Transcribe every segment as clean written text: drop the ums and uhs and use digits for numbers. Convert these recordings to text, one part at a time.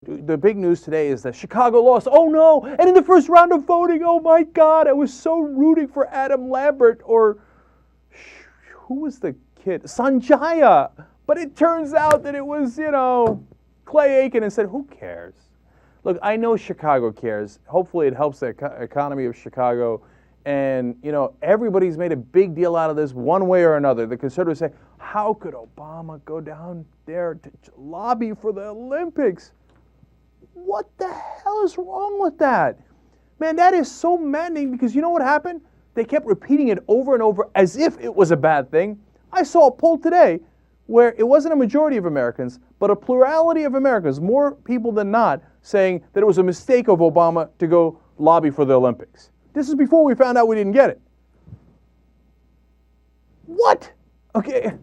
the big news today is that Chicago lost. Oh no! And in the first round of voting, oh my God, I was so rooting for Adam Lambert or who was the kid? Sanjaya. But it turns out that it was, Clay Aiken, and said, who cares? Look, I know Chicago cares. Hopefully it helps the economy of Chicago. And, everybody's made a big deal out of this one way or another. The conservatives say, how could Obama go down there to lobby for the Olympics? What the hell is wrong with that? Man, that is so maddening because you know what happened? They kept repeating it over and over as if it was a bad thing. I saw a poll today where it wasn't a majority of Americans, but a plurality of Americans, more people than not, saying that it was a mistake of Obama to go lobby for the Olympics. This is before we found out we didn't get it. What? Okay,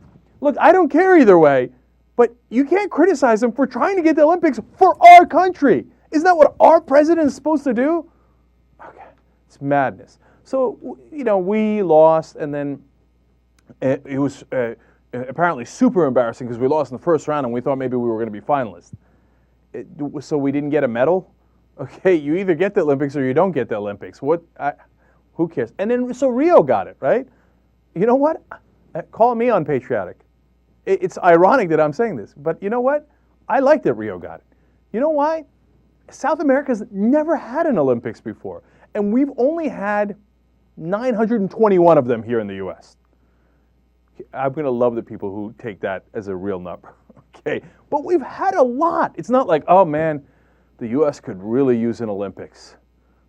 look, I don't care either way, but you can't criticize them for trying to get the Olympics for our country. Isn't that what our president is supposed to do? Okay, it's madness. So, we lost, and then it was apparently super embarrassing because we lost in the first round and we thought maybe we were going to be finalists. So we didn't get a medal? Okay, you either get the Olympics or you don't get the Olympics. Who cares? And then, so Rio got it, right? You know what? Call me unpatriotic. It's ironic that I'm saying this, but you know what? I like that Rio got it. You know why? South America's never had an Olympics before, and we've only had 921 of them here in the U.S. I'm going to love the people who take that as a real number, okay? But we've had a lot. It's not like, oh man, the U.S. could really use an Olympics,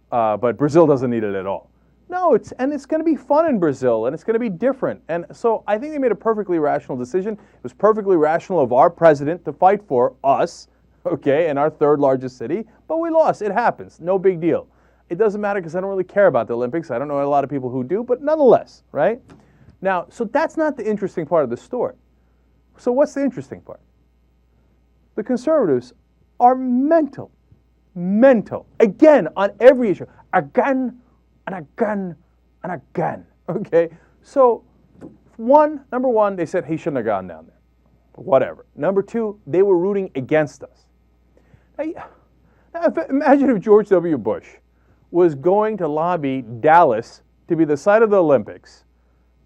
but Brazil doesn't need it at all. No, it's going to be fun in Brazil, and it's going to be different. And so I think they made a perfectly rational decision. It was perfectly rational of our president to fight for us, okay, in our third largest city, but we lost. It happens. No big deal. It doesn't matter because I don't really care about the Olympics. I don't know a lot of people who do, but nonetheless, right? Now, so that's not the interesting part of the story. So what's the interesting part? The conservatives are mental, again, on every issue, again and again and again, okay? So, number one, they said he shouldn't have gone down there. Whatever. Number two, they were rooting against us. Now imagine if George W. Bush was going to lobby Dallas to be the site of the Olympics,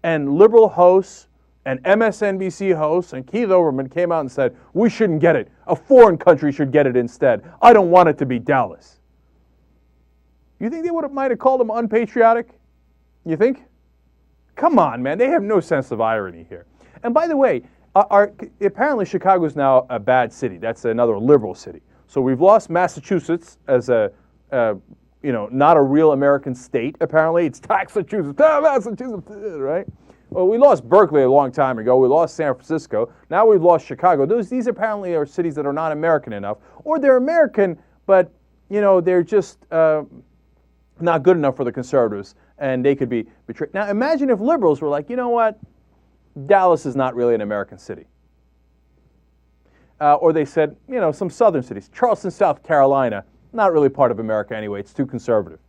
and liberal hosts and MSNBC hosts and Keith Olbermann came out and said, we shouldn't get it. A foreign country should get it instead. I don't want it to be Dallas. You think they might have called him unpatriotic? You think? Come on, man. They have no sense of irony here. And by the way, apparently Chicago is now a bad city. That's another liberal city. So we've lost Massachusetts as not a real American state, apparently. It's Massachusetts, right? Well, we lost Berkeley a long time ago. We lost San Francisco. Now we've lost Chicago. These apparently are cities that are not American enough. Or they're American, but, they're just not good enough for the conservatives, and they could be betrayed. Now imagine if liberals were like, you know what? Dallas is not really an American city. Or they said, some southern cities. Charleston, South Carolina, not really part of America anyway. It's too conservative.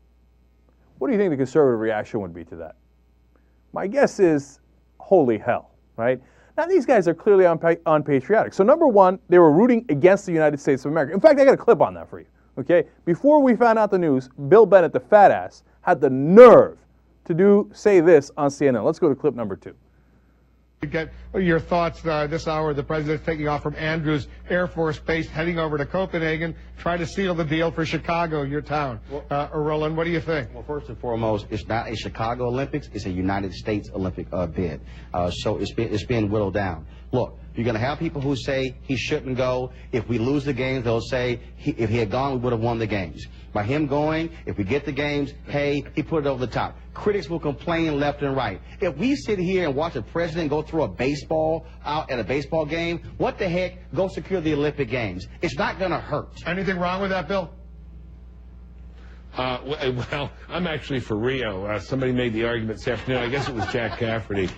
What do you think the conservative reaction would be to that? My guess is, holy hell, right? Now, these guys are clearly unpatriotic. So, number one, they were rooting against the United States of America. In fact, I got a clip on that for you, okay? Before we found out the news, Bill Bennett, the fat ass, had the nerve to say this on CNN. Let's go to clip number 2. Get your thoughts this hour. The president's taking off from Andrews Air Force Base, heading over to Copenhagen, try to seal the deal for Chicago, your town. Roland, what do you think? Well, first and foremost, it's not a Chicago Olympics. It's a United States Olympic bid. So it's been whittled down. Look, you're going to have people who say he shouldn't go. If we lose the games, they'll say if he had gone, we would have won the games. By him going, if we get the games, hey, he put it over the top. Critics will complain left and right. If we sit here and watch a president go throw a baseball out at a baseball game, what the heck? Go secure the Olympic Games. It's not going to hurt. Anything wrong with that, Bill? Well, I'm actually for Rio. Somebody made the argument this afternoon. I guess it was Jack Cafferty,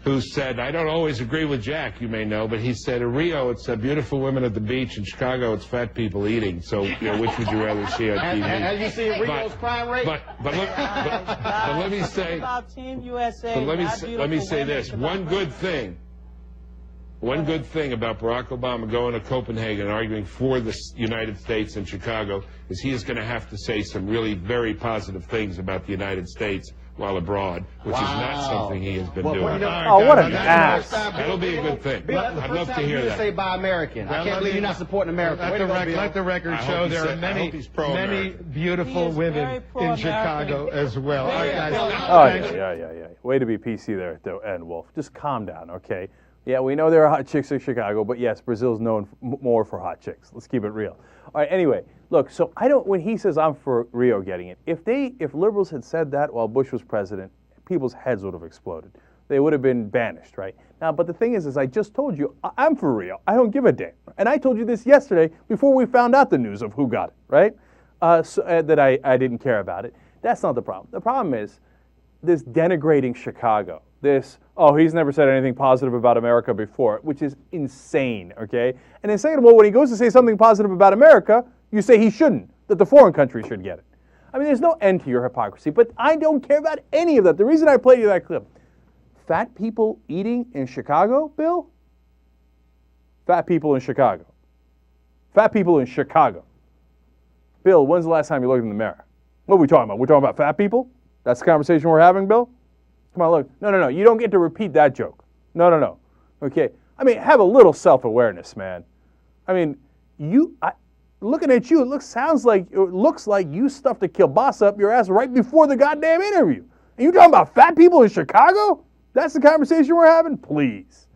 who said, I don't always agree with Jack, you may know, but he said, in Rio, it's beautiful women at the beach. In Chicago, it's fat people eating. So, which would you rather see on TV? As you see Rio's crime rate? But let me say, about Team USA. but let me say this. One good thing One good thing about Barack Obama going to Copenhagen and arguing for the United States in Chicago is he is going to have to say some really very positive things about the United States while abroad, which is not something he has been doing. Oh, what an ass. That'll be a good thing. I'd love to hear that. Say buy American. I can't believe you're not supporting America. Let the record show there are many beautiful women in Chicago as well. All right, guys. Oh, yeah. Way to be PC there at the end, Wolf. Just calm down, okay? Yeah, we know there are hot chicks in Chicago, but yes, Brazil's known more for hot chicks. Let's keep it real. All right, anyway, look, so when he says I'm for Rio getting it, if liberals had said that while Bush was president, people's heads would have exploded. They would have been banished, right? Now, but the thing is I just told you, I'm for Rio. I don't give a damn. And I told you this yesterday before we found out the news of who got it, right? That I didn't care about it. That's not the problem. The problem is this denigrating Chicago, this, he's never said anything positive about America before, which is insane, okay? And then second of all, when he goes to say something positive about America, you say he shouldn't, that the foreign country should get it. I mean, there's no end to your hypocrisy, but I don't care about any of that. The reason I played you that clip, fat people eating in Chicago, Bill? Fat people in Chicago. Fat people in Chicago. Bill, when's the last time you looked in the mirror? What are we talking about? We're talking about fat people? That's the conversation we're having, Bill? Come on, look. No. You don't get to repeat that joke. No. Okay? I mean, have a little self-awareness, man. I mean, looking at you, it looks like you stuffed a kielbasa up your ass right before the goddamn interview. And you talking about fat people in Chicago? That's the conversation we're having? Please.